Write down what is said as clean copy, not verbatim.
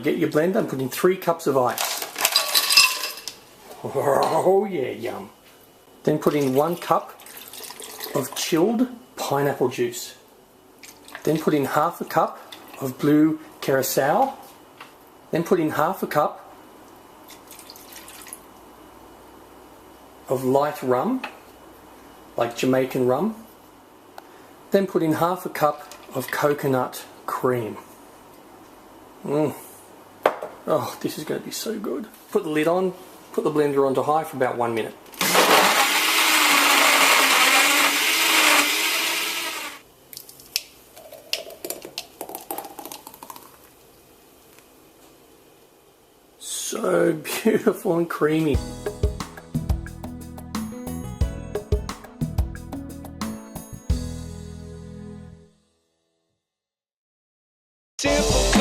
get your blender and put in 3 cups of ice. Oh yeah, yum. Then put in 1 cup of chilled pineapple juice. Then put in half a cup of blue curacao. Then put in half a cup of light rum, like Jamaican rum. Then put in half a cup of coconut cream. Oh, this is going to be so good. Put the lid on, put the blender onto high for about 1 minute. So beautiful and creamy. Simple.